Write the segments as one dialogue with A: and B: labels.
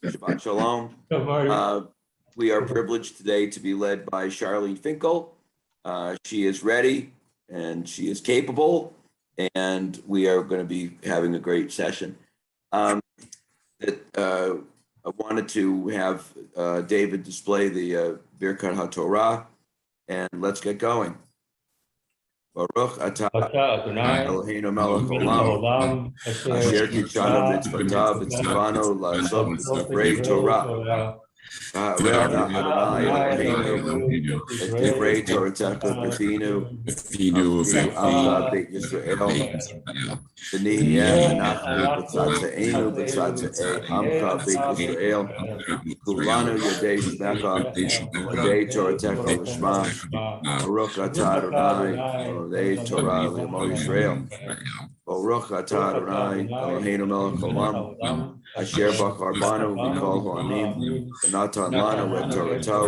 A: Shabbat Shalom. We are privileged today to be led by Charlene Finkel. She is ready and she is capable, and we are going to be having a great session. I wanted to have David display the Birkat HaTorah, and let's get going. Baruch atah Eloheinu melech haolam asher kitshanu mitzvotav v'tzivanu la'asot divrei Torah. Ha'arech Adonai Eloheinu et divrei Toratecha b'finu amcha beit Yisrael v'niyeh anachnu b'tzatzeinu b'tzatzei amcha beit Yisrael kulanu yodei shmecha yodei Toratecha l'shma Baruch atah Adonai Elohei Torah l'Amo Yisrael Baruch atah Adonai Eloheinu melech haolam asher bachar banu mikol ha'amim v'natan lanu et Torato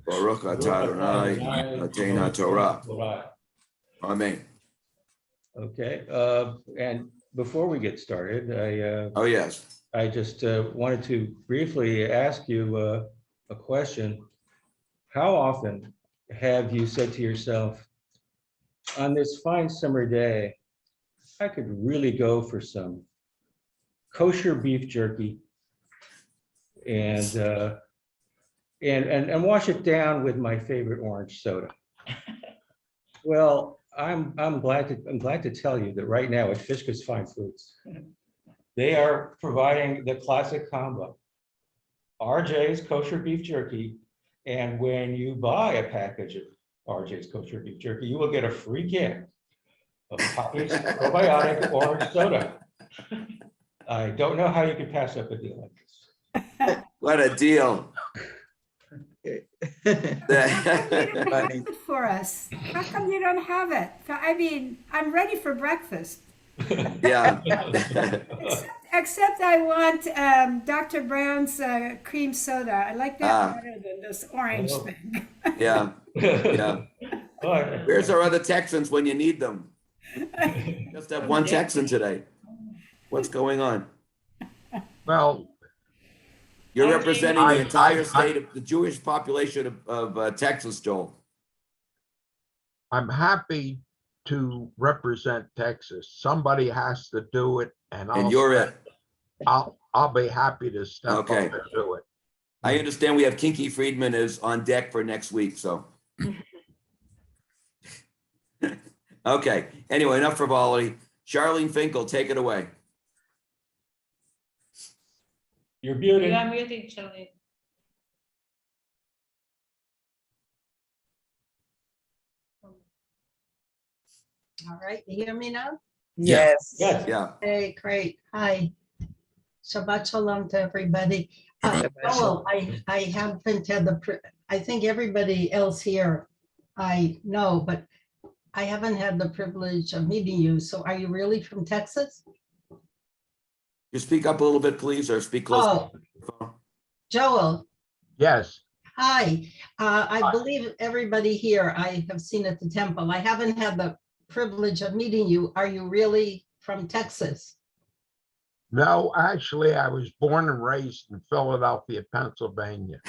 A: Baruch atah Adonai noten haTorah. Amen.
B: Okay, and before we get started,
A: Oh yes.
B: I just wanted to briefly ask you a question. How often have you said to yourself, on this fine summer day, I could really go for some kosher beef jerky and wash it down with my favorite orange soda? Well, I'm glad to tell you that right now at Fishka's Fine Foods, they are providing the classic combo, RJ's kosher beef jerky, and when you buy a package of RJ's kosher beef jerky, you will get a free gift of Poppy's probiotic orange soda. I don't know how you could pass up a deal like this.
A: What a deal.
C: Funny. For us. How come you don't have it? I mean, I'm ready for breakfast.
A: Yeah.
C: Except I want Dr. Brown's cream soda. I like that better than this orange thing.
A: Yeah. Yeah. Where's our other Texans when you need them? Just have one Texan today. What's going on?
D: Well,
A: you're representing the entire state of the Jewish population of Texas, Joel.
D: I'm happy to represent Texas. Somebody has to do it, and
A: you're it.
D: I'll be happy to step up and do it.
A: I understand we have Kinky Friedman is on deck for next week, so. Okay. Anyway, enough frivolity. Charlene Finkel, take it away.
B: You're muted.
E: You are muted, Charlene.
F: All right, you hear me now?
D: Yes.
B: Yes.
A: Yeah.
F: Hey, great. Hi. Shabbat shalom to everybody. Joel, I haven't had I think everybody else here I know, but I haven't had the privilege of meeting you. So are you really from Texas?
A: You speak up a little bit, please, or speak close.
F: Oh, Joel.
D: Yes.
F: Hi. I believe everybody here I have seen at the temple. I haven't had the privilege of meeting you. Are you really from Texas?
D: No, actually, I was born and raised in Philadelphia, Pennsylvania.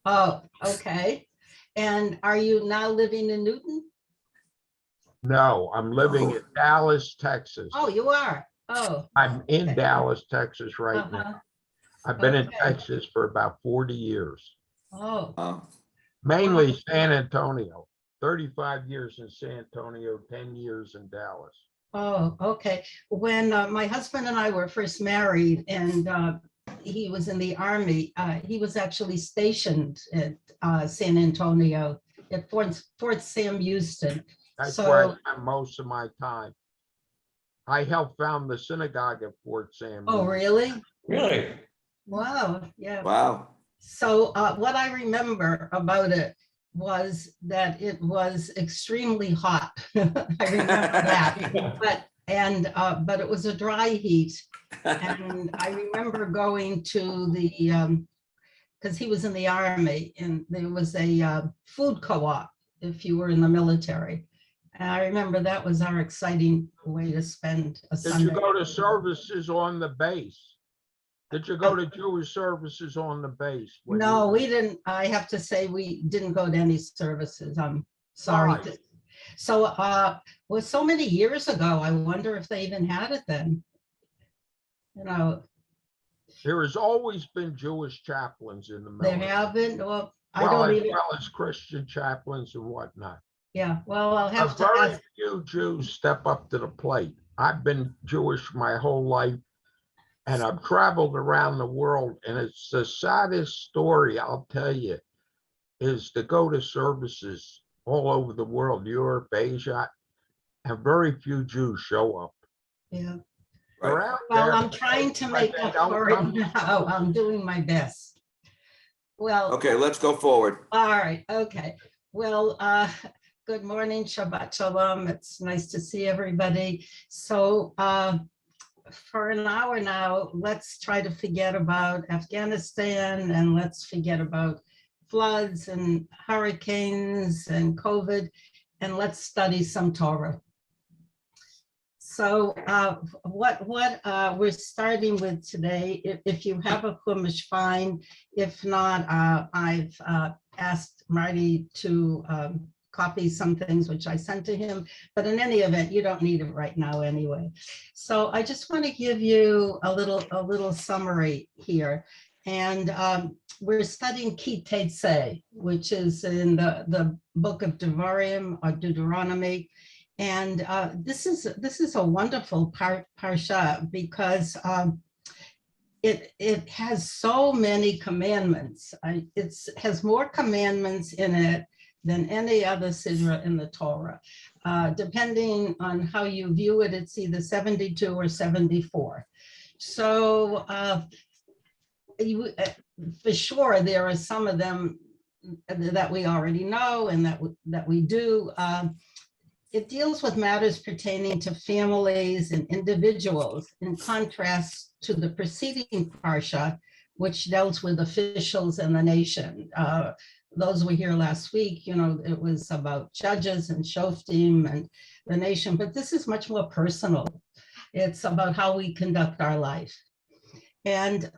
F: Oh, okay. And are you now living in Newton?
D: No, I'm living in Dallas, Texas.
F: Oh, you are? Oh.
D: I'm in
F: okay.
D: Dallas, Texas right now. I've been in Texas for about 40 years.
F: Oh.
D: Mainly San Antonio, 35 years in San Antonio, 10 years in Dallas.
F: Oh, okay. When my husband and I were first married and he was in the Army, he was actually stationed at San Antonio at Fort Sam Houston.
D: That's where I spent most of my time. I helped found the synagogue at Fort Sam.
F: Oh, really?
B: Really?
F: Wow. Yeah.
A: Wow.
F: So what I remember about it was that it was extremely hot. I remember that, but it was a dry heat. And I remember going to the, because he was in the Army, and there was a food co-op if you were in the military. And I remember that was our exciting way to spend a
D: Did
F: Sunday.
D: you go to services on the base? Did you go to Jewish services on the base? when
F: No,
D: you-
F: we didn't. I have to say, we didn't go to any services. I'm sorry.
D: Why?
F: So, was so many years ago, I wonder if they even had it then. You know,
D: There has always been Jewish chaplains in the
F: there
D: military.
F: have been, well, I
D: Well,
F: don't
D: as
F: even,
D: well as Christian chaplains and whatnot.
F: yeah, well, I'll have to
D: Very
F: ask.
D: few Jews step up to the plate. I've been Jewish my whole life, and I've traveled around the world, and it's the saddest story I'll tell you is to go to services all over the world, Europe, Asia, and very few Jews show up.
F: Yeah,
D: They're
A: Right.
D: out
F: well,
D: there,
F: I'm trying to
D: but
F: make
D: they
F: up
D: don't
F: for it
D: come to
F: now. I'm doing my best. Well,
A: Okay, let's go forward.
F: all right, okay. Well, good morning, Shabbat Shalom. It's nice to see everybody. So for an hour now, let's try to forget about Afghanistan and let's forget about floods and hurricanes and COVID, and let's study some Torah. So what we're starting with today, if you have a Chumash, fine. If not, I've asked Marty to copy some things which I sent to him, but in any event, you don't need it right now anyway. So I just want to give you a little summary here. And we're studying Ki Tetzei, which is in the book of Devarim or Deuteronomy. And this is a wonderful parsha because it has so many commandments. It has more commandments in it than any other sidra in the Torah. Depending on how you view it, it's either 72 or 74. So for sure, there are some of them that we already know and that we do. It deals with matters pertaining to families and individuals, in contrast to the preceding parsha, which dealt with officials and the nation. Those were here last week, you know, it was about judges and shoftim and the nation, but this is much more personal. It's about how we conduct our life. And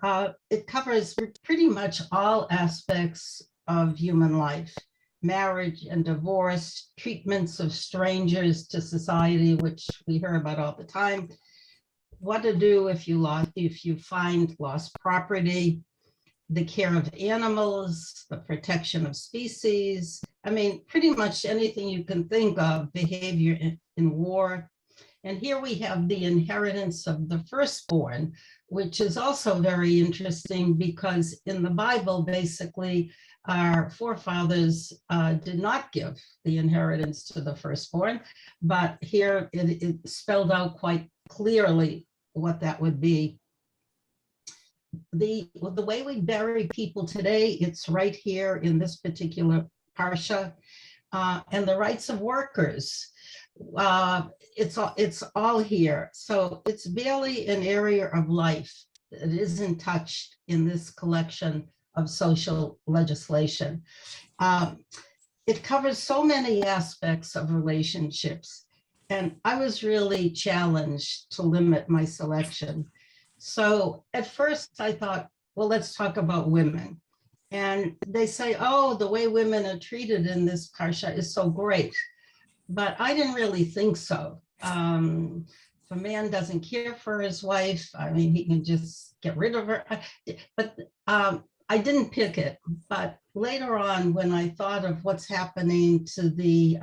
F: it covers pretty much all aspects of human life: marriage and divorce, treatments of strangers to society, which we hear about all the time, what to do if you find lost property, the care of animals, the protection of species. I mean, pretty much anything you can think of, behavior in war. And here we have the inheritance of the firstborn, which is also very interesting because in the Bible, basically, our forefathers did not give the inheritance to the firstborn, but here it spelled out quite clearly what that would be. The way we bury people today, it's right here in this particular parsha, and the rights of workers. It's all here. So it's barely an area of life that isn't touched in this collection of social legislation. It covers so many aspects of relationships, and I was really challenged to limit my selection. So at first I thought, well, let's talk about women. And they say, oh, the way women are treated in this parsha is so great. But I didn't really think so. If a man doesn't care for his wife, I mean, he can just get rid of her. But I didn't pick it. But later on, when I thought of what's happening to the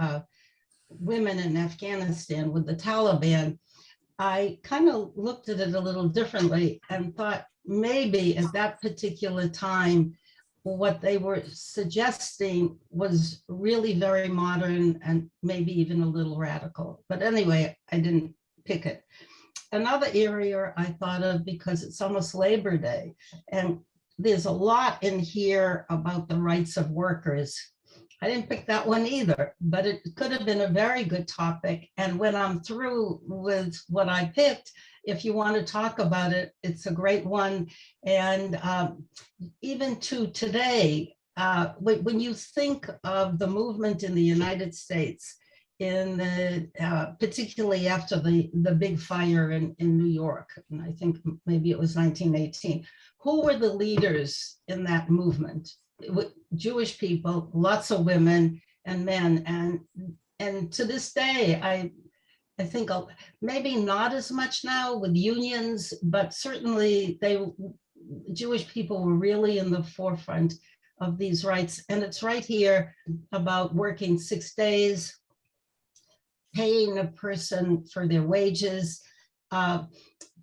F: women in Afghanistan with the Taliban, I kind of looked at it a little differently and thought maybe at that particular time, what they were suggesting was really very modern and maybe even a little radical. But anyway, I didn't pick it. Another area I thought of, because it's almost Labor Day, and there's a lot in here about the rights of workers. I didn't pick that one either, but it could have been a very good topic. And when I'm through with what I picked, if you want to talk about it, it's a great one. And even to today, when you think of the movement in the United States in the, particularly after the big fire in New York, and I think maybe it was 1918. Who were the leaders in that movement? Jewish people, lots of women and men, and to this day, I think maybe not as much now with unions, but certainly Jewish people were really in the forefront of these rights. And it's right here about working 6 days, paying a person for their wages.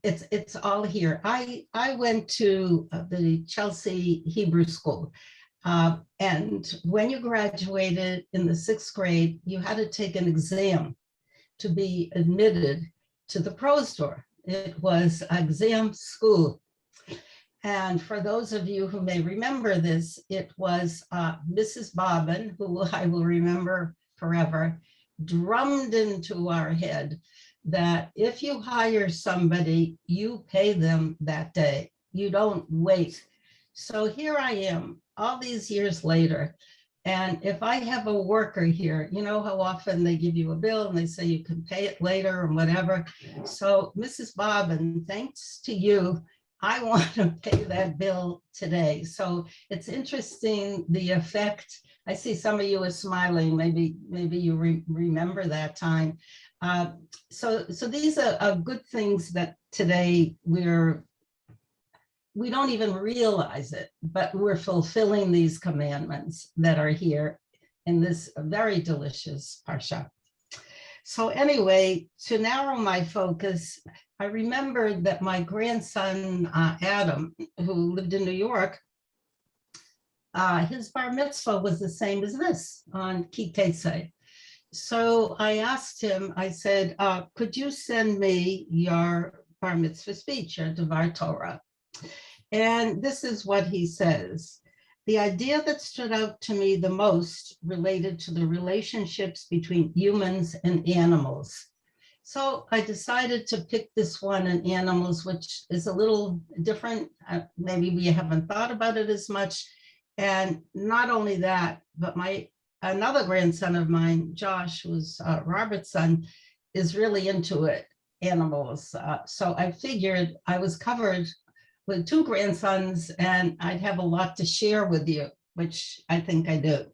F: It's all here. I went to the Chelsea Hebrew School. And when you graduated in the 6th grade, you had to take an exam to be admitted to the prose door. It was exam school. And for those of you who may remember this, it was Mrs. Bobbin, who I will remember forever, drummed into our head that if you hire somebody, you pay them that day. You don't wait. So here I am, all these years later. And if I have a worker here, you know how often they give you a bill and they say you can pay it later or whatever. So Mrs. Bobbin, thanks to you, I want to pay that bill today. So it's interesting the effect. I see some of you are smiling. Maybe you remember that time. So these are good things that today we don't even realize it, but we're fulfilling these commandments that are here in this very delicious parsha. So anyway, to narrow my focus, I remembered that my grandson, Adam, who lived in New York, his bar mitzvah was the same as this on Ki Tetzei. So I asked him, I said, could you send me your bar mitzvah speech, your Devar Torah? And this is what he says. The idea that stood out to me the most related to the relationships between humans and animals. So I decided to pick this one on animals, which is a little different. Maybe we haven't thought about it as much. And not only that, but another grandson of mine, Josh, who's Robert's son, is really into it, animals. So I figured I was covered with 2 grandsons and I'd have a lot to share with you, which I think I do.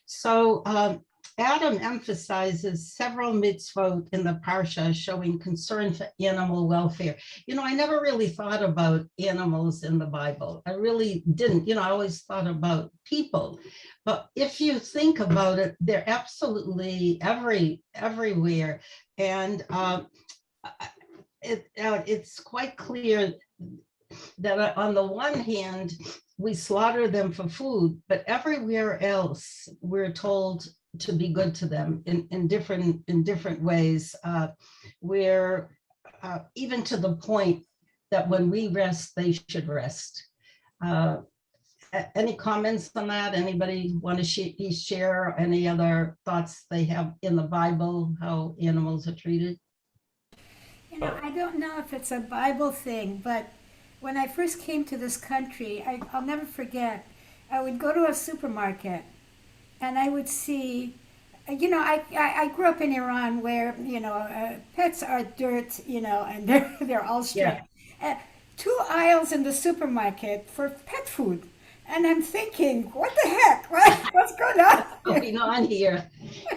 F: So Adam emphasizes several mitzvot in the parsha showing concern for animal welfare. You know, I never really thought about animals in the Bible. I really didn't. You know, I always thought about people. But if you think about it, they're absolutely everywhere. And it's quite clear that on the one hand, we slaughter them for food, but everywhere else, we're told to be good to them in different ways. We're even to the point that when we rest, they should rest. Any comments on that? Anybody want to share any other thoughts they have in the Bible, how animals are treated?
C: You know, I don't know if it's a Bible thing, but when I first came to this country, I'll never forget, I would go to a supermarket and I would see, you know, I grew up in Iran where, you know, pets are dirt, you know, and they're all stray. Yeah. 2 aisles in the supermarket for pet food. And I'm thinking, what the heck? What's going on?
F: What's going on here?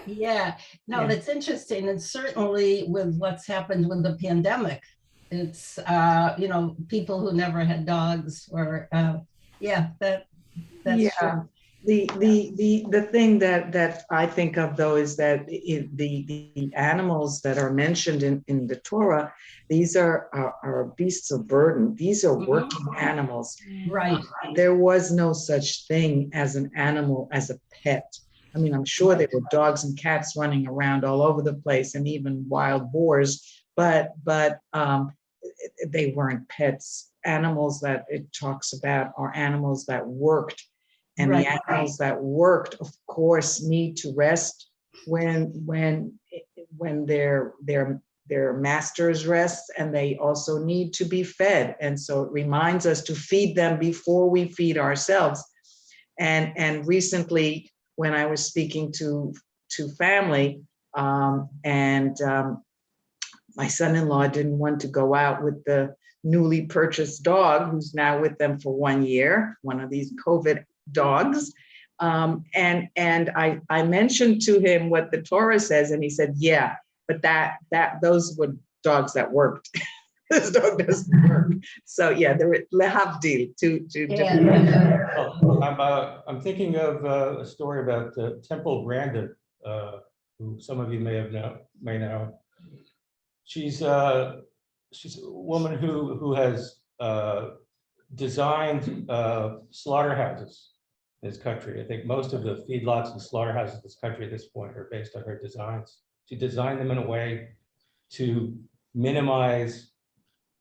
F: Yeah, no, yeah. That's interesting. And certainly with what's happened with the pandemic, it's, you know, people who never had dogs or, that's true.
E: The thing that I think of though is that the animals that are mentioned in the Torah, these are beasts of burden. These are working animals.
F: Right.
E: There was no such thing as an animal as a pet. I mean, I'm sure there were dogs and cats running around all over the place and even wild boars, but they weren't pets. Animals that it talks about are animals that worked. And right. The animals that worked, of course, need to rest when their masters rest, and they also need to be fed. And so it reminds us to feed them before we feed ourselves. And recently, when I was speaking to family, My son-in-law didn't want to go out with the newly purchased dog, who's now with them for 1 year, one of these COVID dogs. And I mentioned to him what the Torah says, and he said, yeah, but those were dogs that worked. This dog doesn't work. So yeah, there were lehavdil, two different.
B: Well, I'm thinking of a story about Temple Grandin, who some of you may know. She's a woman who has designed slaughterhouses in this country. I think most of the feedlots and slaughterhouses in this country at this point are based on her designs. She designed them in a way to minimize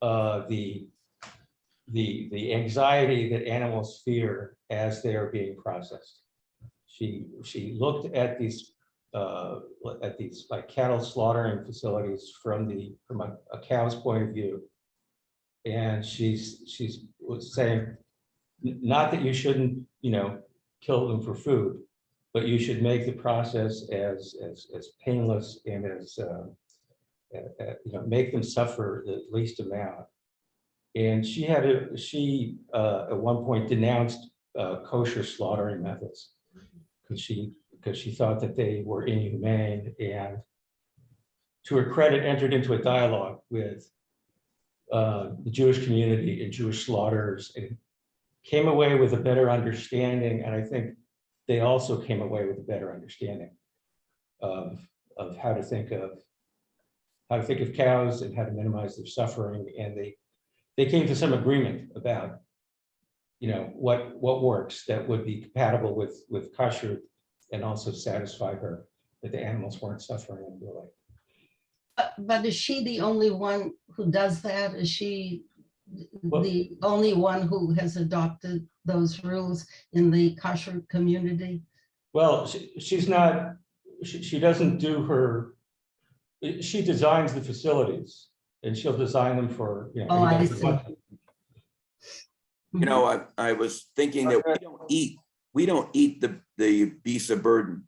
B: the anxiety that animals fear as they are being processed. She looked at these like cattle slaughtering facilities from a cow's point of view, and she's was saying, not that you shouldn't kill them for food, but you should make the process as painless and as make them suffer the least amount. And she at one point denounced kosher slaughtering methods because she thought that they were inhumane, and to her credit entered into a dialogue with the Jewish community and Jewish slaughterers, and came away with a better understanding. And I think they also came away with a better understanding of how to think of cows and how to minimize their suffering. And they came to some agreement about what works that would be compatible with kosher and also satisfy her that the animals weren't suffering unduly.
F: But is she the only one who does that? Is she the only one who has adopted those rules in the kosher community?
B: Well, she's not, she doesn't do her, she designs the facilities, and she'll design them for,
F: Oh, I
B: anybody who
F: see.
B: wants them.
A: I was thinking that we don't eat the beasts of burden.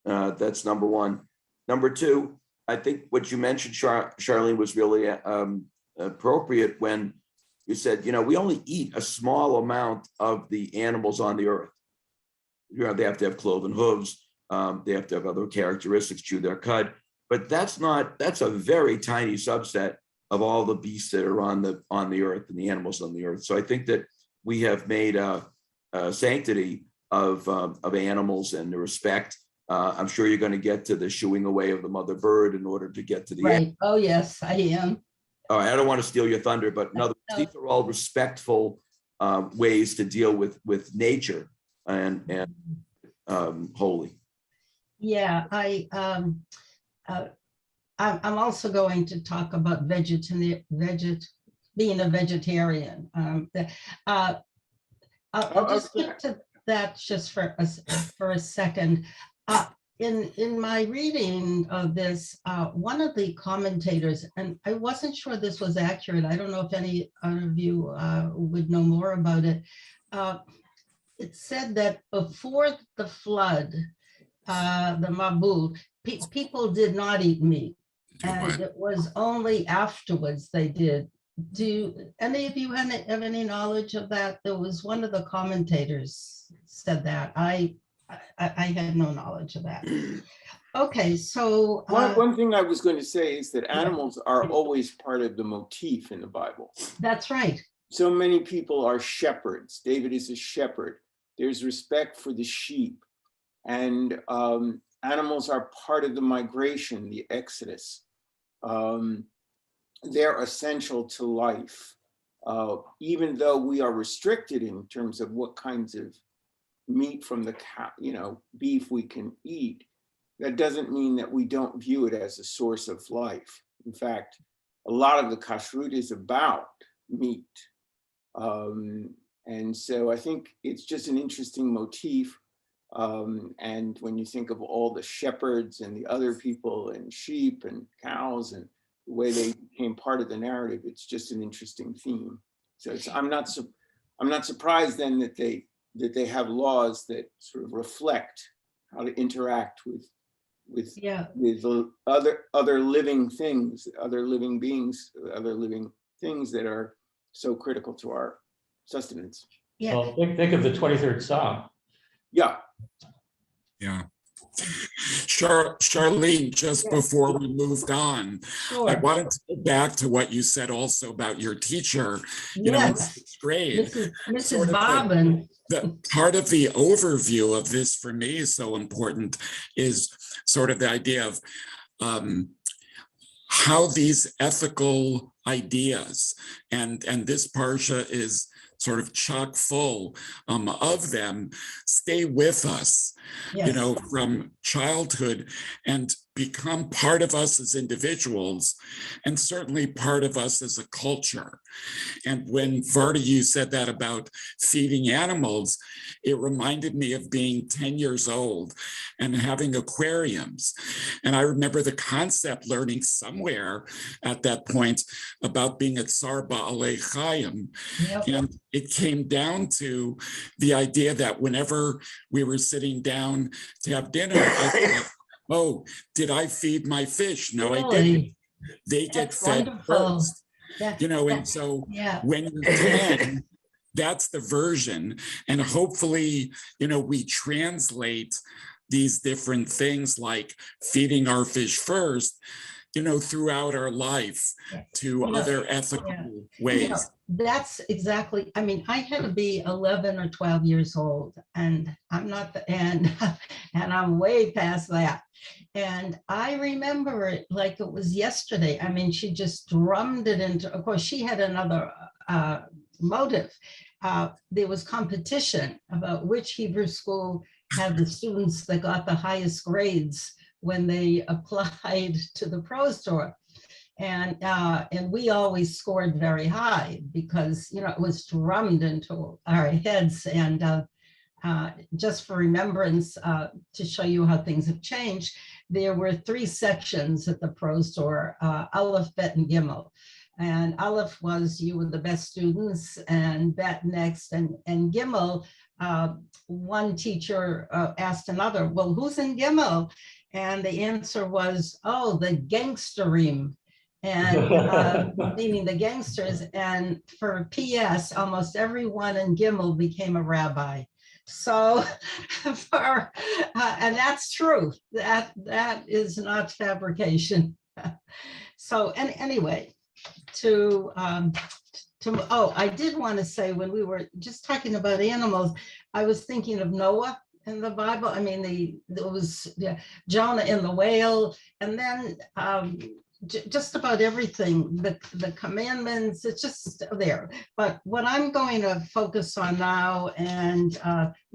A: That's number one. Number two, I think what you mentioned, Charlene, was really appropriate when you said, we only eat a small amount of the animals on the earth. They have to have cloven hooves. They have to have other characteristics, chew their cud. But that's a very tiny subset of all the beasts that are on the earth and the animals on the earth. So I think that we have made a sanctity of animals and the respect. I'm sure you're going to get to the shooing away of the mother bird in order to get to the
F: Right. Oh, yes, I am.
A: All right, I don't want to steal your thunder, but in other words, these are all respectful ways to deal with nature and holy.
F: Yeah, I'm also going to talk about being a vegetarian. I'll just get to that just for a second. In my reading of this, one of the commentators, and I wasn't sure this was accurate, I don't know if any of you would know more about it. It said that before the flood, the Mabul, people did not eat meat. And it was only afterwards they did. Do any of you have any knowledge of that? There was one of the commentators said that. I had no knowledge of that. Okay, so
G: one thing I was going to say is that animals are always part of the motif in the Bible.
F: That's right.
G: So many people are shepherds. David is a shepherd. There's respect for the sheep, and animals are part of the migration, the exodus. They're essential to life, even though we are restricted in terms of what kinds of meat from the cow, beef we can eat. That doesn't mean that we don't view it as a source of life. In fact, a lot of the kashrut is about meat. And so I think it's just an interesting motif. And when you think of all the shepherds and the other people and sheep and cows and the way they became part of the narrative, it's just an interesting theme. So I'm not surprised then that they have laws that sort of reflect how to interact with
F: Yeah,
G: other living things, other living beings, other living things that are so critical to our sustenance.
F: yeah,
B: Well, think of the 23rd Psalm.
G: Yeah.
H: Yeah. Charlene, just
F: Yes.
H: before we moved on, I
F: sure.
H: wanted to go back to what you said also about your teacher, you know, in
F: Yes,
H: sixth grade.
F: Mrs.
H: Sort of
F: Bobbin.
H: the part of the overview of this for me is so important is sort of the idea of how these ethical ideas and this parsha is sort of chock full of them stay with us, you
F: Yes,
H: know, from childhood and become part of us as individuals and certainly part of us as a culture. And when Varda, you said that about feeding animals, it reminded me of being 10 years old and having aquariums. And I remember the concept learning somewhere at that point about being a tsar ba'alei chayim.
F: yep,
H: And it came down to the idea that whenever we were sitting down to have dinner, I thought, oh, did I feed my fish? No, I didn't.
F: really,
H: They get
F: that's
H: fed
F: wonderful.
H: first.
F: That,
H: You know, and
F: that-
H: so
F: yeah,
H: when you're 10, that's the version. And hopefully, you know, we translate these different things like feeding our fish first, you know, throughout our life
F: Yeah.
H: to
F: Yeah.
H: other ethical
F: Yeah.
H: ways.
F: that's exactly, I mean, I had to be 11 or 12 years old and I'm not the end and I'm way past that. And I remember it like it was yesterday. I mean, she just drummed it into, of course, she had another motive. There was competition about which Hebrew school had the students that got the highest grades when they applied to the Pros Tour. And we always scored very high because, you know, it was drummed into our heads. And just for remembrance, to show you how things have changed, there were 3 sections at the Pros Tour, Aleph, Bet, and Gimel. And Aleph was you were the best students, and Bet next, and Gimel, one teacher asked another, well, who's in Gimel? And the answer was, oh, the gangsterim. And meaning the gangsters. And for PS, almost everyone in Gimel became a rabbi. So and that's true. That is not fabrication. So anyway, oh, I did want to say, when we were just talking about animals, I was thinking of Noah in the Bible. I mean, there was Jonah in the whale, and then just about everything, the commandments, it's just there. But what I'm going to focus on now, and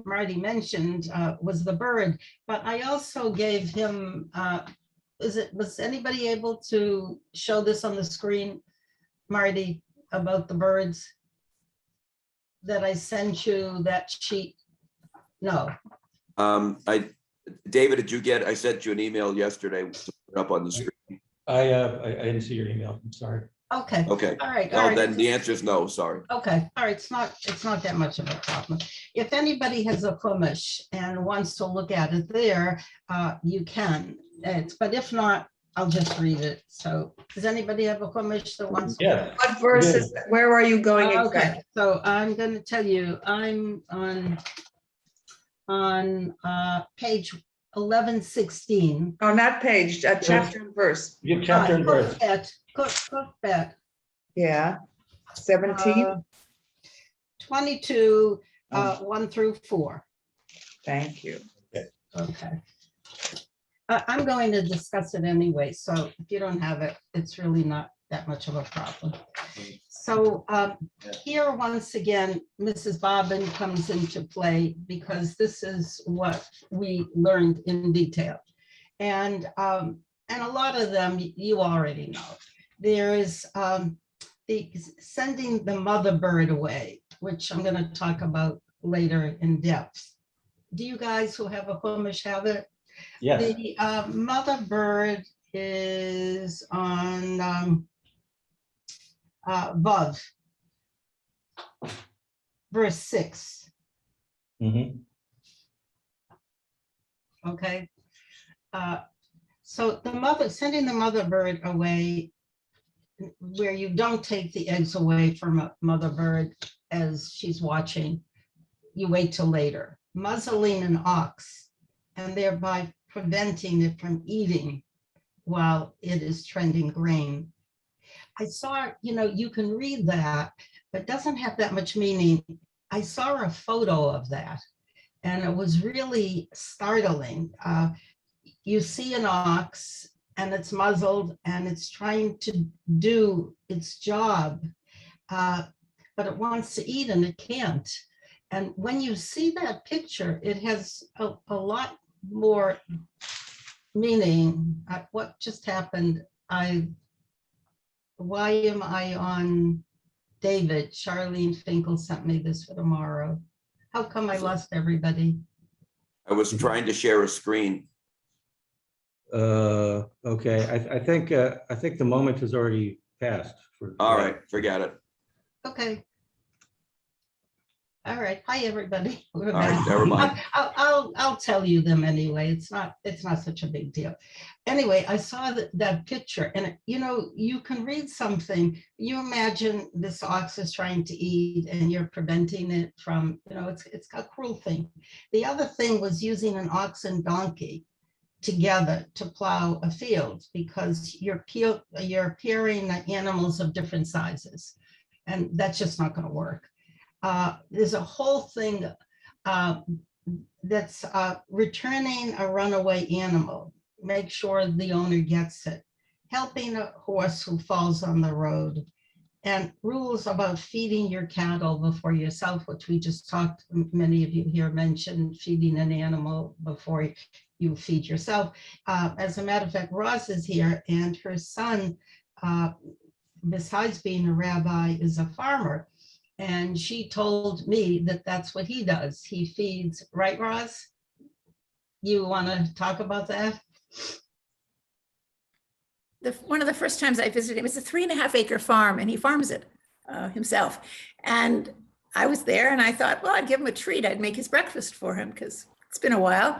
F: Marty mentioned, was the bird, but I also gave him, was anybody able to show this on the screen, Marty, about the birds that I sent you, that sheet? No.
A: David, did you get, I sent you an email yesterday to put up on the screen.
B: I didn't see your email. I'm sorry.
F: Okay.
A: Okay.
F: All right.
A: Well, then the answer is no, sorry.
F: Okay, all right, it's not that much of a problem. If anybody has a chumash and wants to look at it there, you can. But if not, I'll just read it. So does anybody have a chumash that wants?
B: Yeah.
E: What verses, where are you going
F: Okay,
E: exactly?
F: so I'm going to tell you, I'm on page 1116.
E: Oh, not page, chapter and verse.
B: Give chapter and verse.
F: Cookbet,
E: Yeah, 17.
F: 22,
E: Oh.
F: 1 through 4.
E: Thank you.
F: Okay. I'm going to discuss it anyway, so if you don't have it, it's really not that much of a problem. So here, once again, Mrs. Bobbin comes into play because this is what we learned in detail. And a lot of them you already know. There is the sending the mother bird away, which I'm going to talk about later in depth. Do you guys who have a chumash have it?
B: Yes.
F: The mother bird is on Vav, verse 6.
B: Mhm.
F: Okay. So the mother, sending the mother bird away, where you don't take the eggs away from a mother bird as she's watching, you wait till later. Muzzling an ox and thereby preventing it from eating while it is trending grain. I saw, you can read that, but doesn't have that much meaning. I saw a photo of that and it was really startling. You see an ox and it's muzzled and it's trying to do its job, but it wants to eat and it can't. And when you see that picture, it has a lot more meaning. What just happened? Why am I on David? Charlene Finkel sent me this for tomorrow. How come I lost everybody?
A: I was trying to share a screen.
B: Okay, I think the moment has already passed.
A: All right, forget it.
F: Okay. All right. Hi, everybody. We're
A: All right,
F: back.
A: never mind.
F: I'll tell you them anyway. It's not such a big deal. Anyway, I saw that picture and you can read something. You imagine this ox is trying to eat and you're preventing it from, it's a cruel thing. The other thing was using an ox and donkey together to plow a field because you're pairing animals of different sizes and that's just not going to work. There's a whole thing that's returning a runaway animal. Make sure the owner gets it. Helping a horse who falls on the road. And rules about feeding your cattle before yourself, which we just talked, many of you here mentioned feeding an animal before you feed yourself. As a matter of fact, Roz is here and her son, besides being a rabbi, is a farmer. And she told me that that's what he does. He feeds, right, Roz? You want to talk about that?
I: One of the first times I visited, it was a 3.5 acre farm and he farms it himself. And I was there and I thought, well, I'd give him a treat. I'd make his breakfast for him because it's been a while.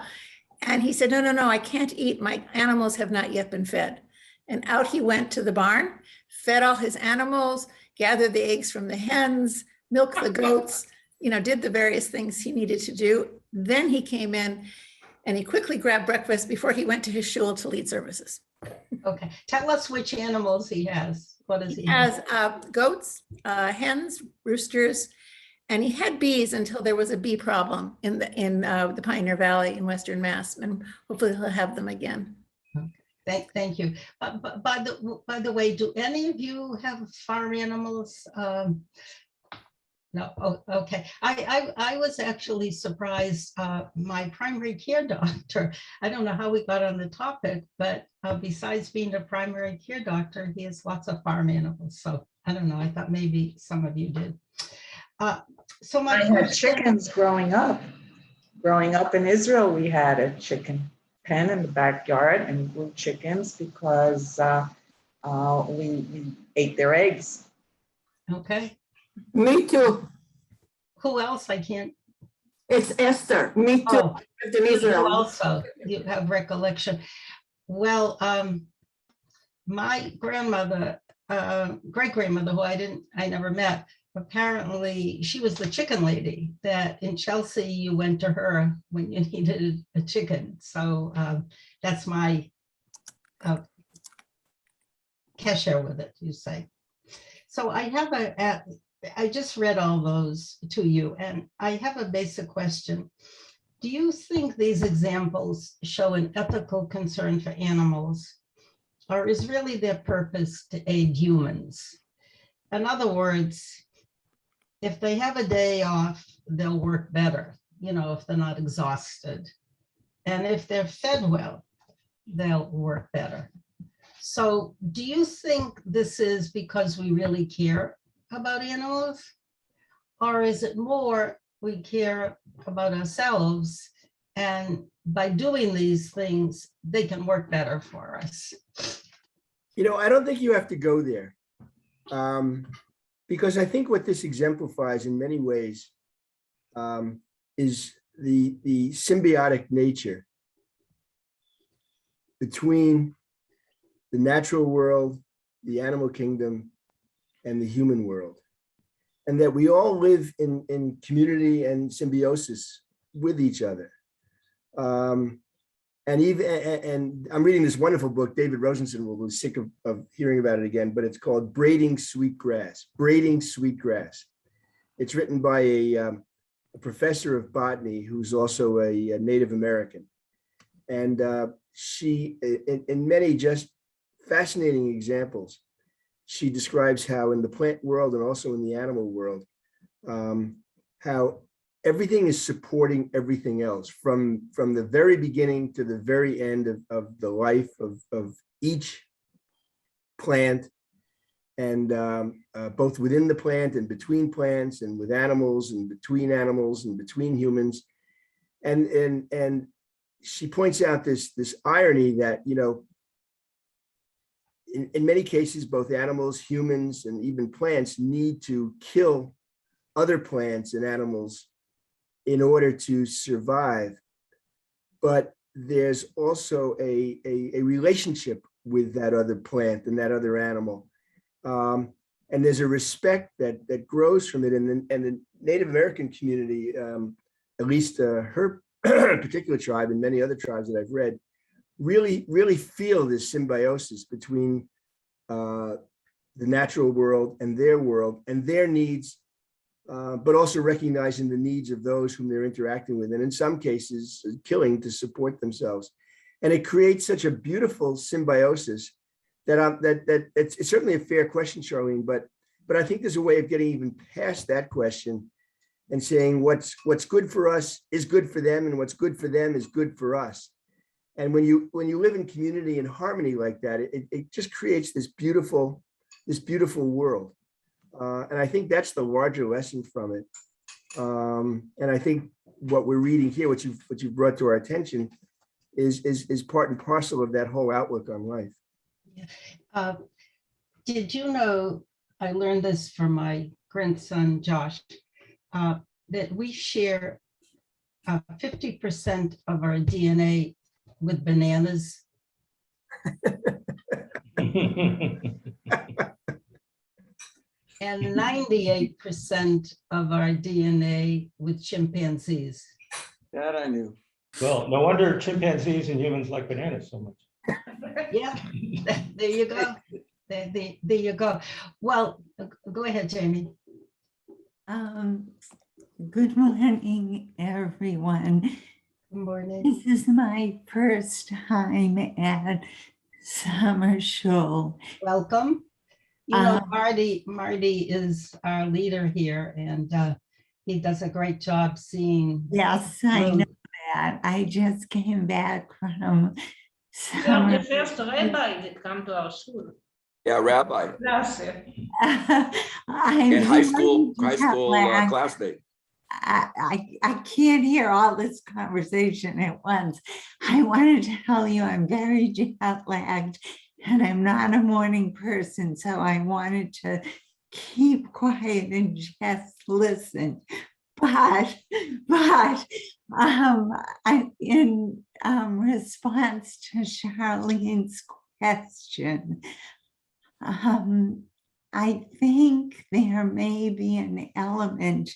I: And he said, no, I can't eat. My animals have not yet been fed. And out he went to the barn, fed all his animals, gathered the eggs from the hens, milked the goats, did the various things he needed to do. Then he came in and he quickly grabbed breakfast before he went to his shul to lead services.
F: Okay, tell us which animals he has. What does he
I: have? He has goats, hens, roosters, and he had bees until there was a bee problem in the Pioneer Valley in Western Mass, and hopefully he'll have them again.
F: Okay. Thank you. But by the way, do any of you have farm animals? No. Oh, okay. I was actually surprised. My primary care doctor, I don't know how we got on the topic, but besides being a primary care doctor, he has lots of farm animals. So I don't know. I thought maybe some of you did. So I
E: had chickens growing up. Growing up in Israel, we had a chicken pen in the backyard and grew chickens because we ate their eggs.
F: Okay.
J: Me too.
F: Who else? I can't.
J: It's Esther. Me too.
F: Oh,
J: in Israel.
F: Also, you have recollection. Well, my grandmother, great-grandmother, who I never met, apparently she was the chicken lady that in Chelsea you went to her when you needed a chicken. So that's my kesher with it, you say. So I have I just read all those to you, and I have a basic question. Do you think these examples show an ethical concern for animals, or is really their purpose to aid humans? In other words, if they have a day off, they'll work better, if they're not exhausted. And if they're fed well, they'll work better. So do you think this is because we really care about animals? Or is it more we care about ourselves, and by doing these things, they can work better for us?
K: I don't think you have to go there. Because I think what this exemplifies in many ways is the symbiotic nature between the natural world, the animal kingdom, and the human world. And that we all live in community and symbiosis with each other. And I'm reading this wonderful book, David Rosenson will be sick of hearing about it again, but it's called Braiding Sweet Grass, Braiding Sweet Grass. It's written by a professor of botany who's also a Native American. And she, in many just fascinating examples, she describes how in the plant world and also in the animal world, how everything is supporting everything else from the very beginning to the very end of the life of each plant, and both within the plant and between plants and with animals and between humans. And she points out this irony that, you know, in many cases, both animals, humans, and even plants need to kill other plants and animals in order to survive. But there's also a relationship with that other plant and that other animal. And there's a respect that grows from it. And the Native American community, at least her particular tribe and many other tribes that I've read, really feel this symbiosis between the natural world and their needs, but also recognizing the needs of those whom they're interacting with, and in some cases, killing to support themselves. And it creates such a beautiful symbiosis that it's certainly a fair question, Charlene, but I think there's a way of getting even past that question and saying what's good for us is good for them, and what's good for them is good for us. And when you live in community and harmony like that, it just creates this beautiful world. And I think that's the larger lesson from it. And I think what we're reading here, what you've brought to our attention, is part and parcel of that whole outlook on life.
F: Yeah. Did you know, I learned this from my grandson, Josh, that we share 50% of our DNA with bananas. And 98% of our DNA with chimpanzees.
G: That I knew.
B: Well, no wonder chimpanzees and humans like bananas so much.
F: Yeah, there you go. There you go. Well, go ahead, Jamie.
L: Good morning, everyone.
F: Good morning.
L: This is my first time at Summer Shul.
F: Welcome. You know, Marty is our leader here, and he does a great job seeing.
L: Yes, I know that. I just came back from summer.
M: You're the first rabbi that come to our school.
A: Yeah, rabbi.
L: And
A: high school classmate.
L: I can't hear all this conversation at once. I want to tell you I'm very jet lagged and I'm not a morning person, so I wanted to keep quiet and just listen. But in response to Charlene's question, I think there may be an element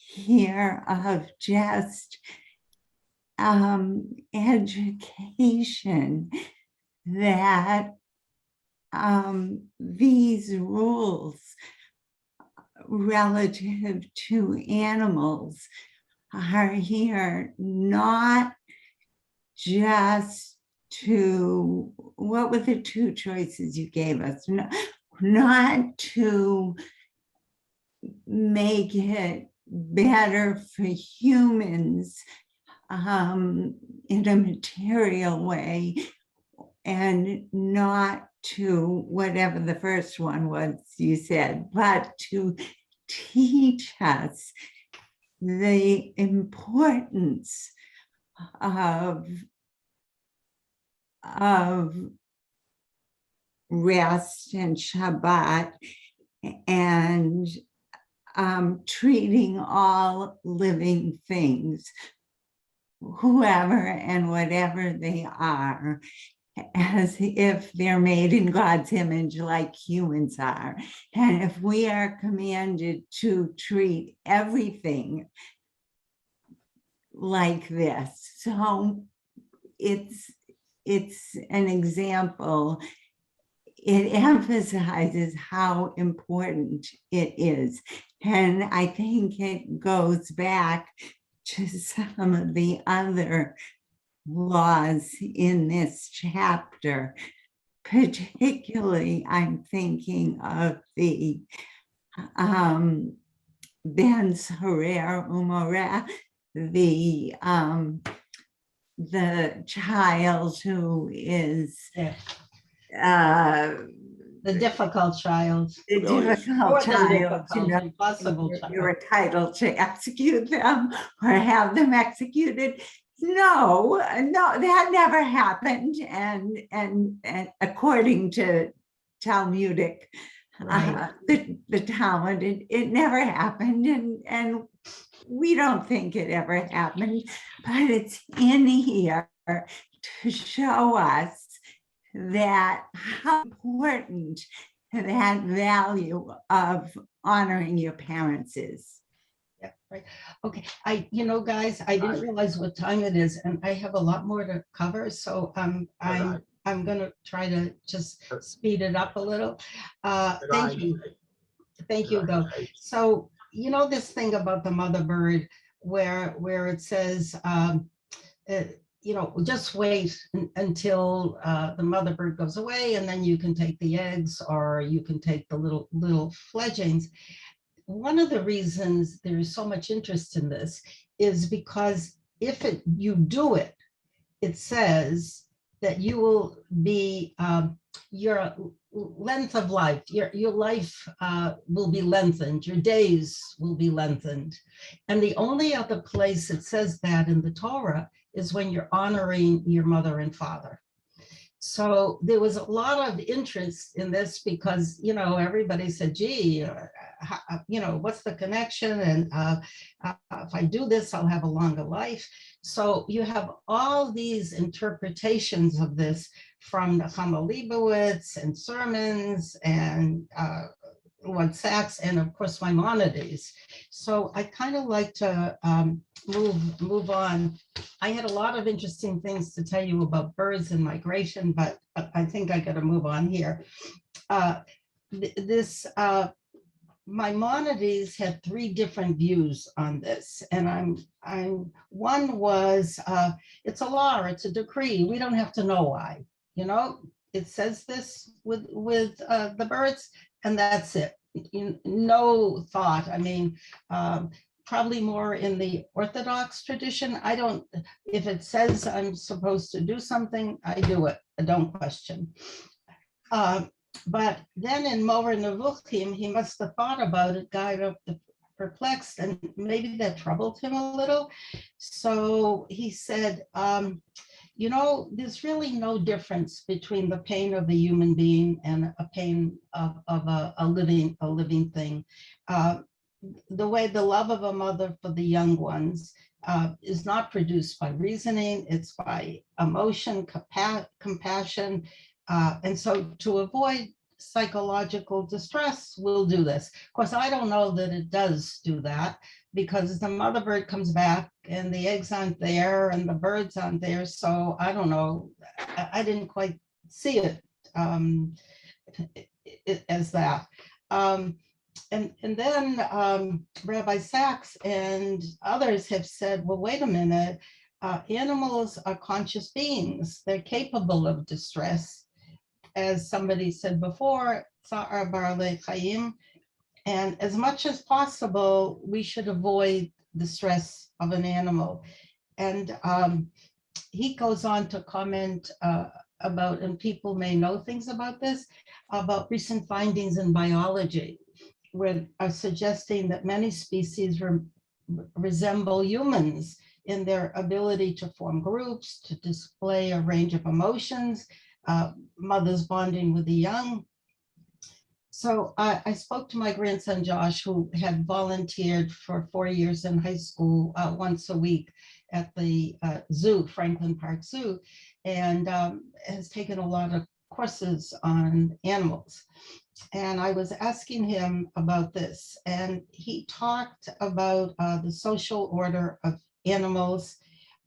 L: here of just education that these rules relative to animals are here not just to, what were the two choices you gave us? Not to make it better for humans in a material way, and not to whatever the first one was you said, but to teach us the importance of rest and Shabbat and treating all living things, whoever and whatever they are, as if they're made in God's image like humans are. And if we are commanded to treat everything like this, so it's an example. It emphasizes how important it is. And I think it goes back to some of the other laws in this chapter. Particularly, I'm thinking of the Ben Sarer Umoreh, the child who is
F: The difficult child.
L: the
A: Rebellious.
L: difficult
F: More than
L: child,
F: difficult, impossible
L: you're
F: child.
L: entitled to execute them or have them executed. No, that never happened. And according to Talmudic,
F: Right.
L: the Talmud, it never happened. And we don't think it ever happened, but it's in here to show us that how important that value of honoring your parents is.
F: Yeah, right. Okay, guys, I didn't realize what time it is, and I have a lot more to cover, so I'm gonna try to just speed it up a little. Thank you. Thank you, though. So, this thing about the mother bird where it says, just wait until the mother bird goes away, and then you can take the eggs, or you can take the little fledglings. One of the reasons there is so much interest in this is because if you do it, it says that you will be, your length of life, your life will be lengthened, your days will be lengthened. And the only other place it says that in the Torah is when you're honoring your mother and father. So there was a lot of interest in this because, everybody said, gee, what's the connection? And if I do this, I'll have a longer life. So you have all these interpretations of this from the Chama Leibowitz and sermons and what Sachs, and of course Maimonides. So I kind of like to move on. I had a lot of interesting things to tell you about birds and migration, but I think I got to move on here. Maimonides had three different views on this, and one was it's a law, it's a decree. We don't have to know why. It says this with the birds, and that's it. No thought. I mean, probably more in the Orthodox tradition. If it says I'm supposed to do something, I do it. I don't question. But then in Moreh Nevuchim, he must have thought about it, got up perplexed, and maybe that troubled him a little. So he said, there's really no difference between the pain of a human being and a pain of a living thing. The way the love of a mother for the young ones is not produced by reasoning, it's by emotion, compassion. And so to avoid psychological distress, we'll do this. Of course, I don't know that it does do that, because the mother bird comes back and the eggs aren't there and the birds aren't there. So I don't know. I didn't quite see it as that. And then Rabbi Sachs and others have said, well, wait a minute, animals are conscious beings. They're capable of distress. As somebody said before, Tsa'ar Ba'alei Chayim. And as much as possible, we should avoid the stress of an animal. And he goes on to comment about, and people may know things about this, about recent findings in biology, where are suggesting that many species resemble humans in their ability to form groups, to display a range of emotions, mothers bonding with the young. So I spoke to my grandson, Josh, who had volunteered for 4 years in high school once a week at the zoo, Franklin Park Zoo. and has taken a lot of courses on animals. And I was asking him about this, and he talked about the social order of animals,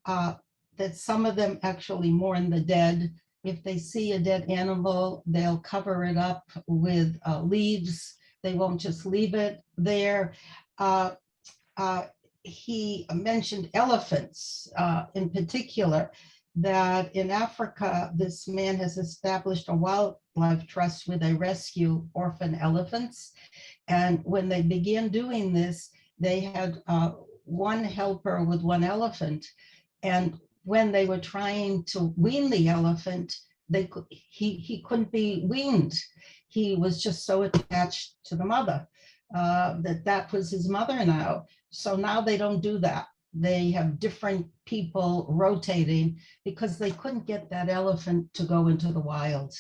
F: that some of them actually mourn the dead. If they see a dead animal, they'll cover it up with leaves. They won't just leave it there. He mentioned elephants in particular, that in Africa, this man has established a wildlife trust where they rescue orphan elephants. And when they began doing this, they had one helper with one elephant. And when they were trying to wean the elephant, he couldn't be weaned. He was just so attached to the mother that was his mother now. So now they don't do that. They have different people rotating because they couldn't get that elephant to go into the wild.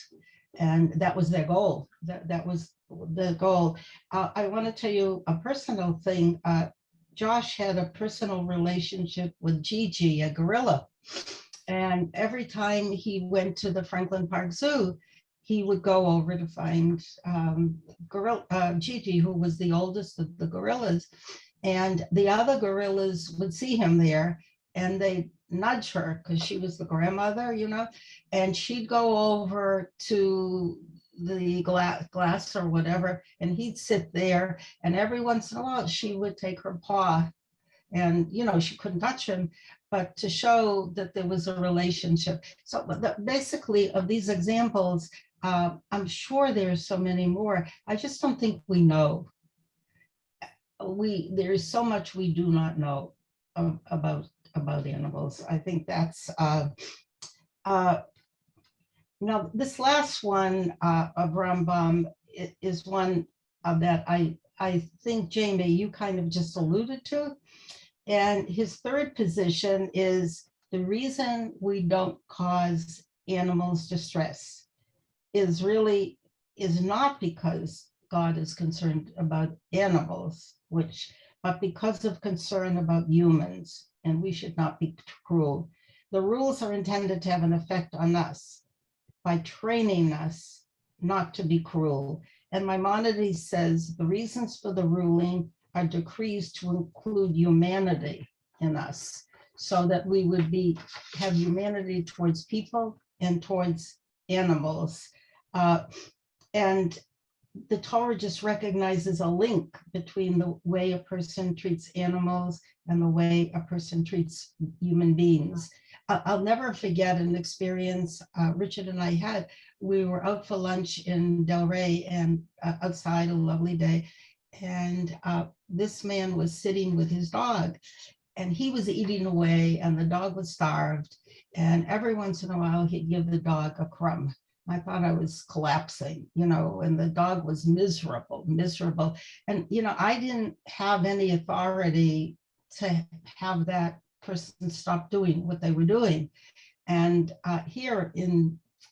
F: And that was their goal. That was the goal. I want to tell you a personal thing. Josh had a personal relationship with Gigi, a gorilla. And every time he went to the Franklin Park Zoo, he would go over to find Gigi, who was the oldest of the gorillas. And the other gorillas would see him there and they'd nudge her because she was the grandmother, you know, and she'd go over to the glass or whatever, and he'd sit there, and every once in a while she would take her paw, and you know, she couldn't touch him, but to show that there was a relationship. So basically of these examples, I'm sure there's so many more. I just don't think we know. There is so much we do not know about animals. I think that's now this last one of Rambam is one that I think, Jamie, you kind of just alluded to. And his third position is the reason we don't cause animals distress is not because God is concerned about animals, but because of concern about humans, and we should not be cruel. The rules are intended to have an effect on us by training us not to be cruel. And Maimonides says the reasons for the ruling are decrees to include humanity in us, so that we would have humanity towards people and towards animals. And the Torah just recognizes a link between the way a person treats animals and the way a person treats human beings. I'll never forget an experience Richard and I had. We were out for lunch in Delray and outside, a lovely day. And this man was sitting with his dog, and he was eating away, and the dog was starved. And every once in a while, he'd give the dog a crumb. I thought I was collapsing, you know, and the dog was miserable. And, you know, I didn't have any authority to have that person stop doing what they were doing. And here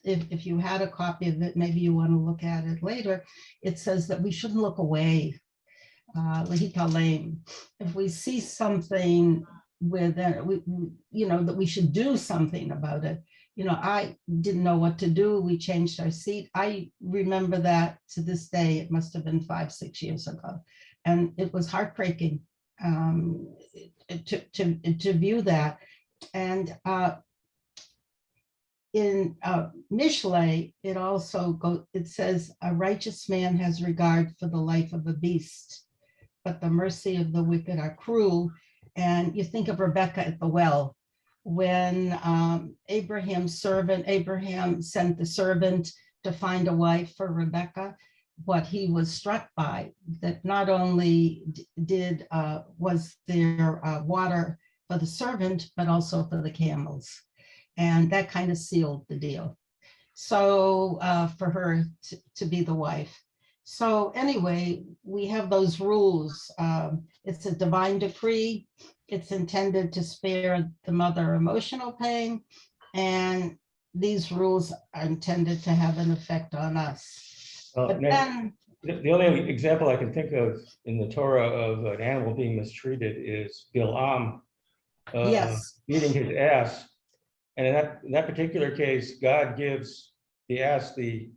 F: if you had a copy of it, maybe you want to look at it later, it says that we shouldn't look away. If we see something that we should do something about it. You know, I didn't know what to do. We changed our seat. I remember that to this day. It must have been 5-6 years ago. And it was heartbreaking to view that. And in Mishlei, it says, a righteous man has regard for the life of a beast, but the mercy of the wicked are cruel. And you think of Rebecca at the well, when Abraham sent the servant to find a wife for Rebecca, what he was struck by, that not only was there water for the servant, but also for the camels. And that kind of sealed the deal. So for her to be the wife. So anyway, we have those rules. It's a divine decree. It's intended to spare the mother emotional pain. And these rules are intended to have an effect on us. But then,
B: the only example I can think of in the Torah of an animal being mistreated is Bilam
F: yes,
B: beating his ass And in that particular case, God gives the ass the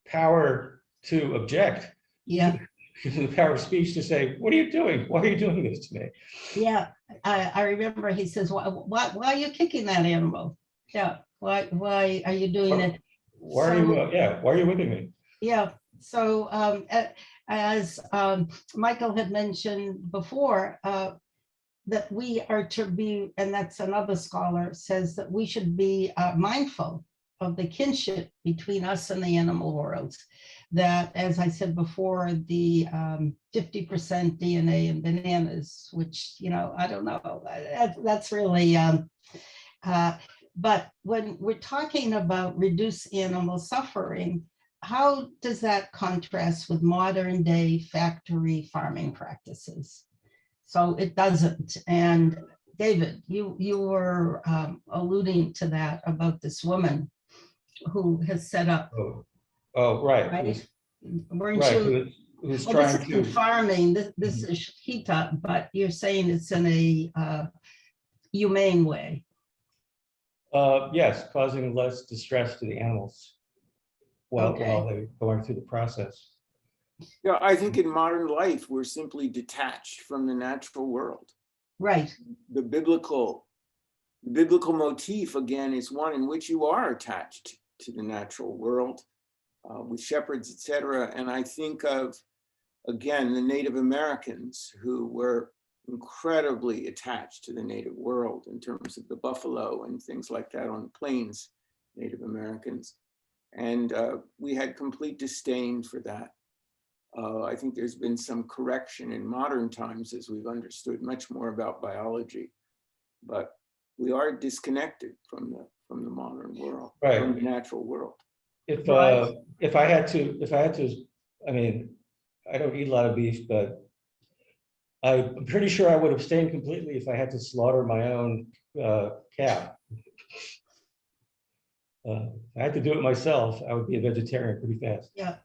B: power to object,
F: Yeah,
B: the power of speech to say, what are you doing? Why are you doing this to me?
F: yeah. I remember he says, why are you kicking that animal? Yeah, why are you doing it?
B: Why are you, why are you whipping me?
F: Yeah, so as Michael had mentioned before, that we are to be, and that's another scholar says that we should be mindful of the kinship between us and the animal worlds. That, as I said before, the 50% DNA in bananas, which, you know, I don't know, that's really, but when we're talking about reduce animal suffering, how does that contrast with modern day factory farming practices? So it doesn't. And David, you were alluding to that about this woman who has set up.
B: Oh, right.
F: Right? Weren't
B: Right,
F: you?
B: who's
F: Well,
B: trying
F: this isn't
B: to,
F: farming. This is shikita, but you're saying it's in a humane way.
B: yes, causing less distress to the animals while they're going through the process.
G: Yeah, I think in modern life, we're simply detached from the natural world.
F: Right.
G: The biblical motif, again, is one in which you are attached to the natural world with shepherds, etc. And I think of, again, the Native Americans who were incredibly attached to the native world in terms of the buffalo and things like that on the plains, Native Americans. And we had complete disdain for that. I think there's been some correction in modern times as we've understood much more about biology, but we are disconnected from the modern world,
B: Right.
G: from the natural world.
B: If I had to, I mean, I don't eat a lot of beef, but I'm pretty sure I would abstain completely if I had to slaughter my own cow. If I had to do it myself, I would be a vegetarian pretty fast.
F: Yeah.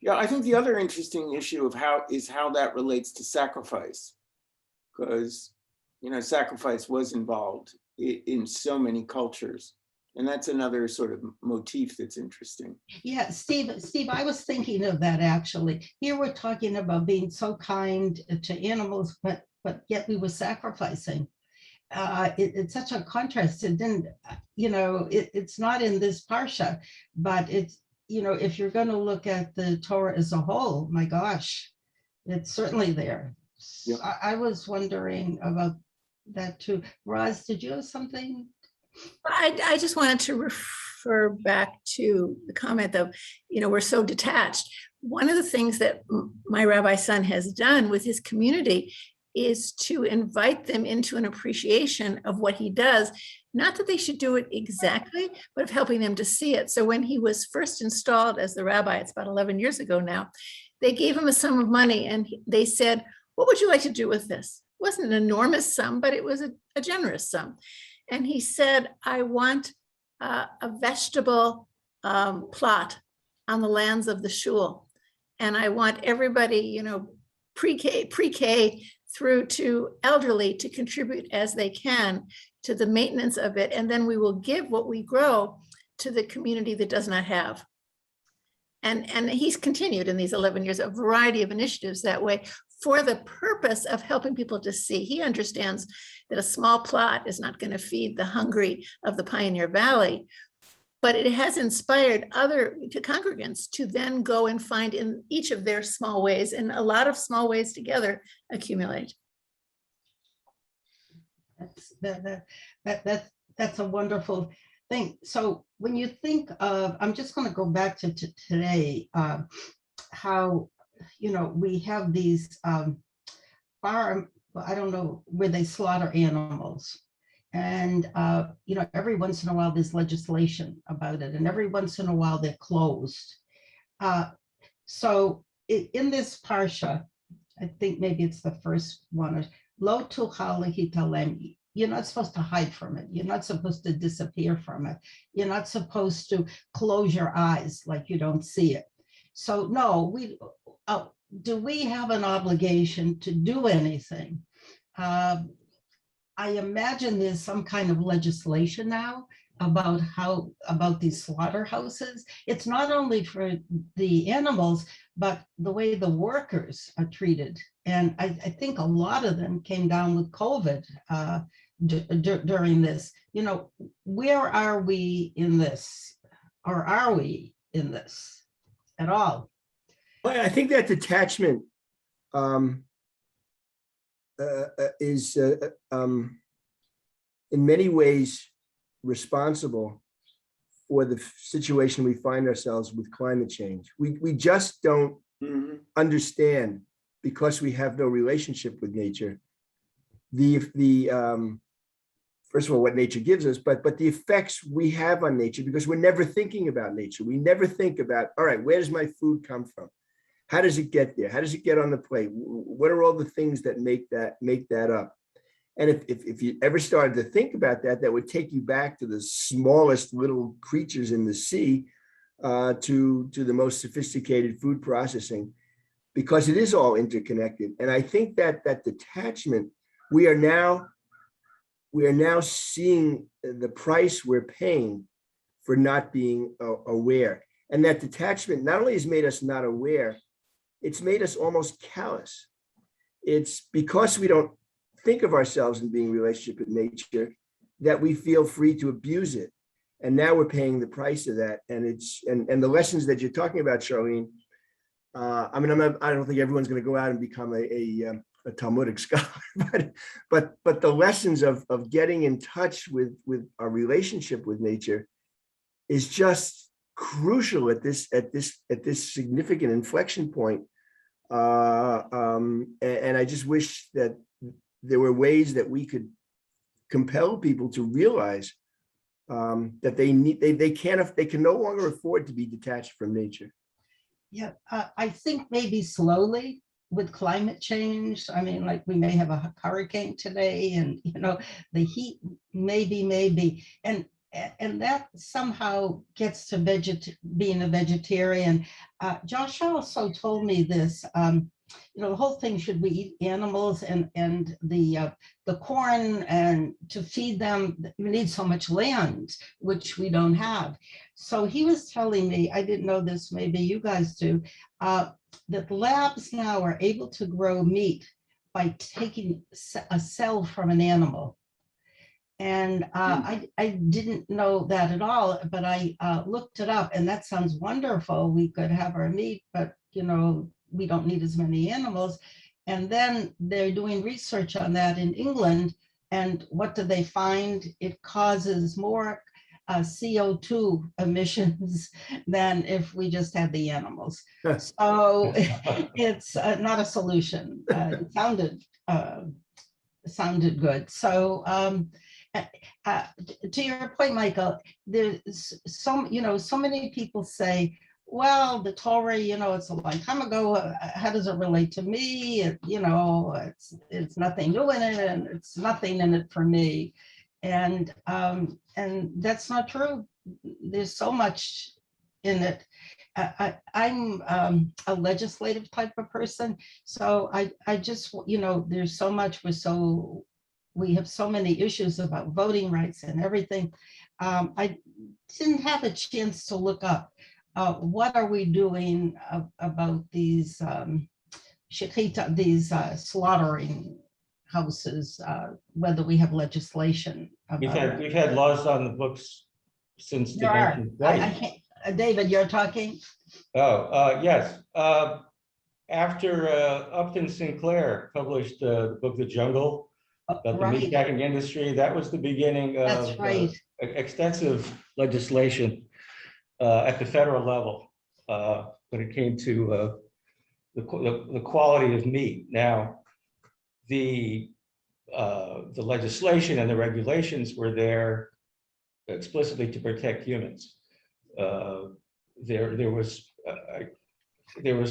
G: Yeah, I think the other interesting issue of how that relates to sacrifice, because, you know, sacrifice was involved in so many cultures. And that's another sort of motif that's interesting.
F: Yeah, Steve, I was thinking of that actually. Here we're talking about being so kind to animals, but yet we were sacrificing. It's such a contrast. It didn't, you know, it's not in this parsha, but it's, you know, if you're going to look at the Torah as a whole, my gosh, it's certainly there.
G: Yep.
F: I was wondering about that too. Roz, did you have something?
I: I just wanted to refer back to the comment of, you know, we're so detached. One of the things that my rabbi son has done with his community is to invite them into an appreciation of what he does. Not that they should do it exactly, but of helping them to see it. So when he was first installed as the rabbi, it's about 11 years ago now, they gave him a sum of money and they said, what would you like to do with this? It wasn't an enormous sum, but it was a generous sum. And he said, I want a vegetable plot on the lands of the Shul. And I want everybody, you know, pre-K through to elderly to contribute as they can to the maintenance of it. And then we will give what we grow to the community that does not have. And he's continued in these 11 years, a variety of initiatives that way for the purpose of helping people to see. He understands that a small plot is not going to feed the hungry of the Pioneer Valley, but it has inspired other congregants to then go and find in each of their small ways, and a lot of small ways together accumulate.
F: That's a wonderful thing. So when you think of, I'm just going to go back to today, how, you know, we have these farm, I don't know, where they slaughter animals. And, you know, every once in a while there's legislation about it, and every once in a while they're closed. So in this parsha, I think maybe it's the first one, Lo tuchal lehitalem. You're not supposed to hide from it. You're not supposed to disappear from it. You're not supposed to close your eyes like you don't see it. So no, do we have an obligation to do anything? I imagine there's some kind of legislation now about these slaughterhouses. It's not only for the animals, but the way the workers are treated. And I think a lot of them came down with COVID during this. You know, where are we in this? Or are we in this at all?
K: Well, I think that detachment is in many ways responsible for the situation we find ourselves with climate change. We just don't understand, because we have no relationship with nature, first of all, what nature gives us, but the effects we have on nature, because we're never thinking about nature. We never think about, all right, where does my food come from? How does it get there? How does it get on the plate? What are all the things that make that up? And if you ever started to think about that, that would take you back to the smallest little creatures in the sea, to the most sophisticated food processing, because it is all interconnected. And I think that detachment, we are now seeing the price we're paying for not being aware. And that detachment not only has made us not aware, it's made us almost callous. It's because we don't think of ourselves in being in relationship with nature that we feel free to abuse it. And now we're paying the price of that. And and the lessons that you're talking about, Charlene, I mean, I don't think everyone's going to go out and become a Talmudic scholar, but the lessons of getting in touch with our relationship with nature is just crucial at this significant inflection point. And I just wish that there were ways that we could compel people to realize that they can no longer afford to be detached from nature.
F: Yeah, I think maybe slowly with climate change. I mean, like we may have a hurricane today, and you know, the heat, maybe, and that somehow gets to being a vegetarian. Josh also told me this. You know, the whole thing, should we eat animals, and the corn, and to feed them, you need so much land, which we don't have. So he was telling me, I didn't know this, maybe you guys do, that labs now are able to grow meat by taking a cell from an animal. And I didn't know that at all, but I looked it up, and that sounds wonderful. We could have our meat, but you know, we don't need as many animals. And then they're doing research on that in England. And what do they find? It causes more CO2 emissions than if we just had the animals. So it's not a solution. It sounded good. So to your point, Michael, there's so many people say, well, the Torah, you know, it's a long time ago. How does it relate to me? You know, it's nothing new in it, and it's nothing in it for me. And that's not true. There's so much in it. I'm a legislative type of person, so I just, you know, there's so much. We have so many issues about voting rights and everything. I didn't have a chance to look up what are we doing about these shechita, these slaughtering houses, whether we have legislation about
B: We've had laws on the books since the
F: There are.
B: 1920s.
F: David, you're talking?
B: Yes. After Upton Sinclair published the book, The Jungle, about the
F: Right.
B: meatpacking industry, that was the beginning
F: That's
B: of
F: right.
B: extensive legislation at the federal level when it came to the quality of meat. Now, the legislation and the regulations were there explicitly to protect humans. There was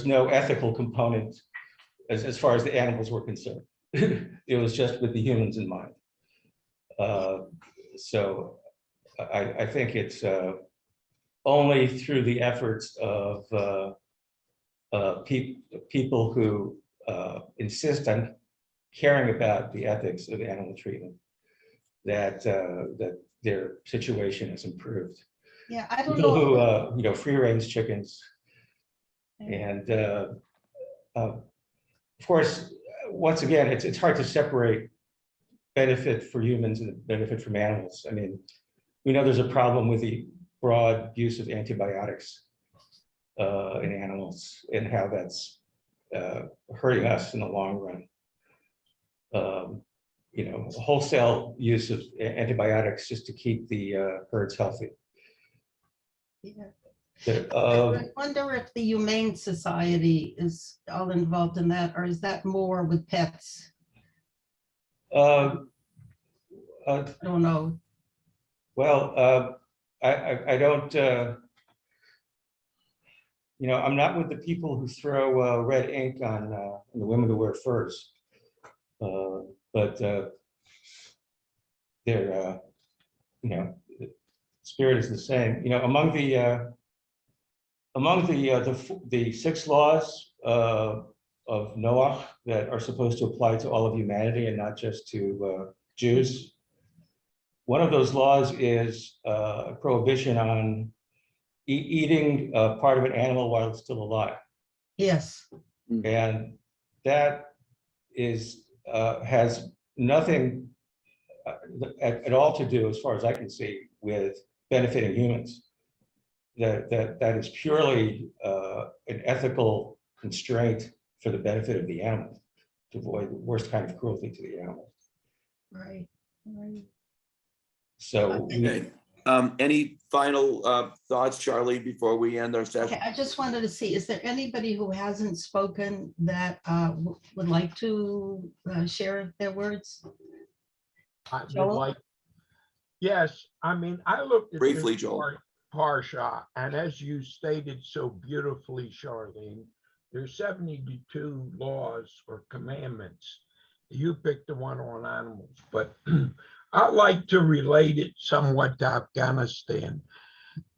B: no ethical component as far as the animals were concerned. It was just with the humans in mind. So I think it's only through the efforts of people who insist on caring about the ethics of animal treatment that their situation has improved.
F: Yeah, I don't
B: People
F: know.
B: who, free range chickens. And of course, once again, it's hard to separate benefit for humans and benefit from animals. I mean, we know there's a problem with the broad use of antibiotics in animals and how that's hurting us in the long run. Wholesale use of antibiotics just to keep the herds healthy.
F: Yeah.
B: The,
F: I wonder if the Humane Society is all involved in that, or is that more with pets? I don't know.
B: Well, I don't, I'm not with the people who throw red ink on the women who wear furs. But their, spirit is the same. Among the 6 laws of Noah that are supposed to apply to all of humanity and not just to Jews, one of those laws is a prohibition on eating part of an animal while it's still alive.
F: Yes.
B: And that is has nothing at all to do, as far as I can see, with benefiting humans. That is purely an ethical constraint for the benefit of the animal, to avoid the worst kind of cruelty to the animal.
F: Right.
B: So,
A: Okay. Any final thoughts, Charlie, before we end our session?
F: Okay, I just wanted to see, is there anybody who hasn't spoken that would like to share their words?
D: I would
F: Joel?
D: like, yes, I mean, I looked at
A: Briefly,
D: this
A: Joel.
D: Parsha, and as you stated so beautifully, Charlene, there's 72 laws or commandments. You picked the one on animals, but I like to relate it somewhat to Afghanistan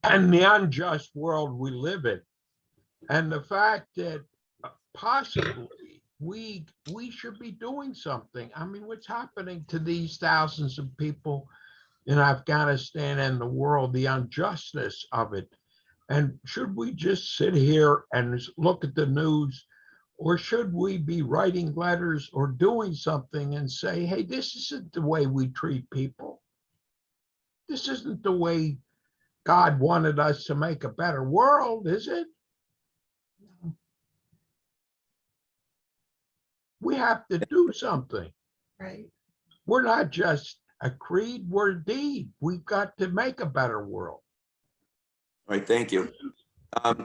D: and the unjust world we live in, and the fact that possibly we should be doing something. I mean, what's happening to these thousands of people in Afghanistan and the world, the injustice of it. And should we just sit here and look at the news, or should we be writing letters or doing something and say, hey, this isn't the way we treat people. This isn't the way God wanted us to make a better world, is it? We have to do something.
F: Right.
D: We're not just a creed, we're a deed. We've got to make a better world.
A: All right, thank you. I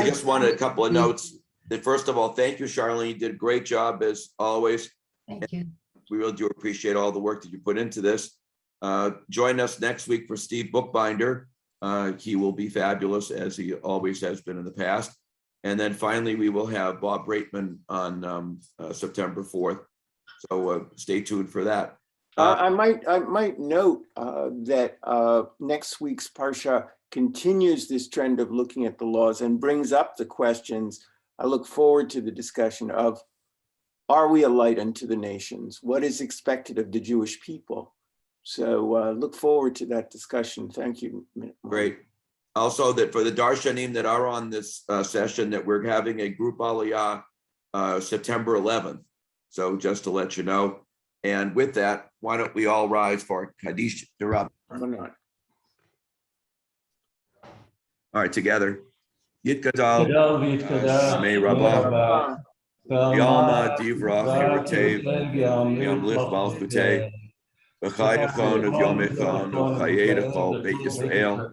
A: just wanted a couple of notes. First of all, thank you, Charlene. You did a great job as always.
F: Thank you.
A: We really do appreciate all the work that you put into this. Join us next week for Steve Bookbinder. He will be fabulous, as he always has been in the past. And then finally, we will have Bob Braitman on September 4th. So stay tuned for that.
G: I might note that next week's Parsha continues this trend of looking at the laws and brings up the questions. I look forward to the discussion of, are we a light unto the nations? What is expected of the Jewish people? So look forward to that discussion. Thank you.
A: Great. Also, that for the Darshanim that are on this session, that we're having a group Aliyah September 11th. So just to let you know. And with that, why don't we all rise for Kaddish Derab? All right, together. Yitkadal, Shmei Rabbah, Yalma Divrach Heratev, Yamlich Malchutei, B'chayachon of Yom Echon, Chayedachol Beit Yisrael,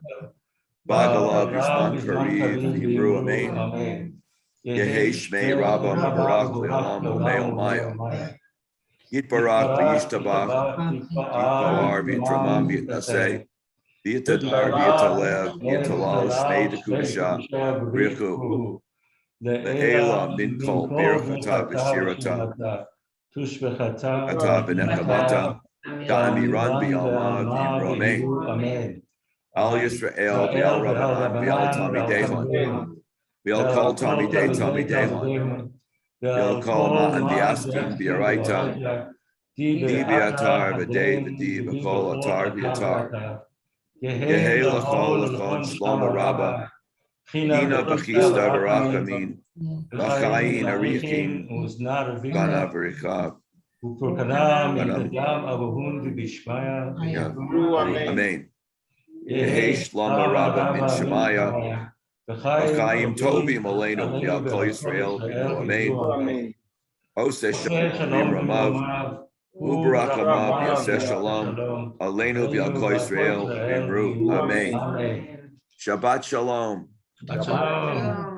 A: Bagalav Yishman Kariv, Yimru Amen, Yehi Shmei Rabbah Mebarak Le'olam U'Me'el Maya, Yitbarak V'yishtabach, Yitpawar V'yitramam V'yitnaseh, V'yitadar V'yitalev, V'yitalal Shmei Dekudasha, Richu, Le'ela Min Kol Birchata V'shirata, Kata V'nekamata, Da'amiran V'yalma V'yimru Amen. Al Yisrael V'al Rabbanan V'al Tamidehon, V'al Kol Tamidehon, V'al Kol Ma'an V'yaskim V'yaraita, Di biatar v'dei v'di v'kol atar v'yatar. Yehi l'chol l'chon shlomo rabba. Hina b'chista v'rachamim. B'chayin arichim. Bana v'richav. Amen. Yehi shlomo rabba min shemaya. B'chaim tovim aleinu v'yal kol Yisrael. Amen.
G: Amen.
A: Oseh shalom ramav. Ubarachamav yaseh shalom. Aleinu v'yal kol Yisrael. Imru. Amen. Shabbat shalom.
B: Shabbat shalom.